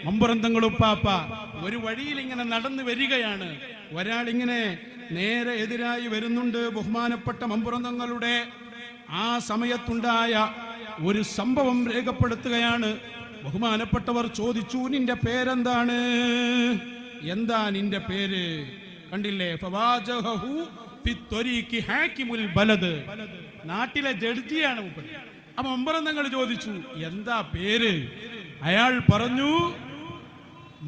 മമ്പുറന്തങ്ങളുപ്പാപ്പ ഒരു വഴിയിൽ ഇങ്ങനെ നടന്നു വരികയാണ്. ഒരാളിങ്ങനെ നേരെ എതിരായി വരുന്നുണ്ട്. ബഹുമാനപ്പെട്ട മമ്പുറന്തങ്ങളുടെ ആ സമയത്തുണ്ടായ ഒരു സംഭവം രേഖപ്പെടുത്തുകയാണ്. ബഹുമാനപ്പെട്ടവർ ചോദിച്ചു, നിന്റെ പേരെന്താണ്? എന്താ നിന്റെ പേര്? കണ്ടില്ലേ, നാട്ടിലെ ജഡ്ജിയാണ് മൂപ്പർ. അപ്പൊ മമ്പുറന്തങ്ങൾ ചോദിച്ചു, എന്താ പേര്? അയാൾ പറഞ്ഞു,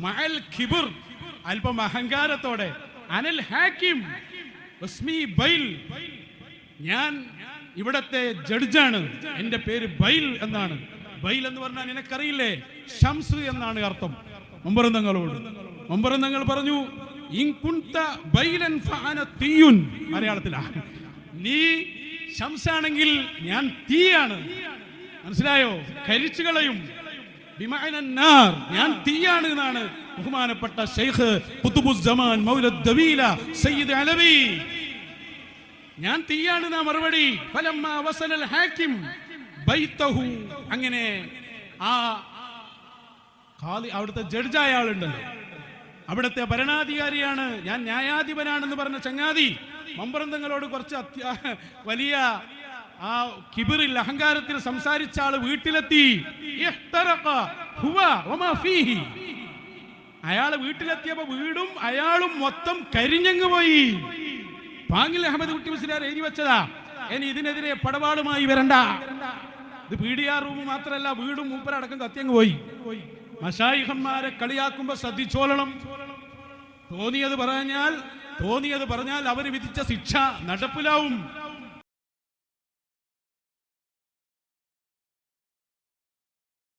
മഅൽ ഖിബർ, അല്പം അഹങ്കാരത്തോടെ, അനൽ ഹാക്കിം വസ്മി ബൈൽ, ഞാൻ ഇവിടത്തെ ജഡ്ജാണ്, എന്റെ പേര് ബൈൽ എന്നാണ്. ബൈൽ എന്ന് പറഞ്ഞാൽ നിനക്കറിയില്ലേ, ഷംസ് എന്നാണ് അർത്ഥം. മമ്പുറന്തങ്ങളോട് മമ്പുറന്തങ്ങൾ പറഞ്ഞു, മലയാളത്തിലാ, നീ ശംസാണെങ്കിൽ ഞാൻ തീയാണ്. മനസ്സിലായോ? കരിച്ചു കളയും. ഞാൻ തീയാണ് എന്നാണ് ബഹുമാനപ്പെട്ട ശൈഖ് ഖുതുബുസ്സമാൻ മൗലദ് ദവീല സയ്യിദ് അലവി. ഞാൻ തീയാണ് എന്നാ മറുപടി. ഫലമ്മ വസലൽ ഹാക്കിം ബൈതഹു, അങ്ങനെ ആ ഖാദി, അവിടുത്തെ ജഡ്ജായ ആളുണ്ടല്ലോ, അവിടുത്തെ ഭരണാധികാരിയാണ്, ഞാൻ ന്യായാധിപനാണെന്ന് പറഞ്ഞ ചങ്ങാതി മമ്പുറന്തങ്ങളോട് കുറച്ച് വലിയ ആ കിബിറിൽ, അഹങ്കാരത്തിൽ സംസാരിച്ച ആള് വീട്ടിലെത്തി. അയാള് വീട്ടിലെത്തിയപ്പോ വീടും അയാളും മൊത്തം കരിഞ്ഞങ്ങ് പോയി. പാങ്ങിൽ അഹമ്മദ് കുട്ടി മുസ്ലിയാർ എഴുതി വെച്ചതാ, ഇനി ഇതിനെതിരെ പടപാടുമായി വരണ്ട. ഇത് പീഡിയാ റൂം മാത്രല്ല, വീടും മൂപ്പരടക്കം കത്തിയങ്ങ് പോയി. മശായിഖന്മാരെ കളിയാക്കുമ്പോ ശ്രദ്ധിച്ചോളണം. തോന്നിയത് പറഞ്ഞാൽ അവർ വിധിച്ച ശിക്ഷ നടപ്പിലാവും.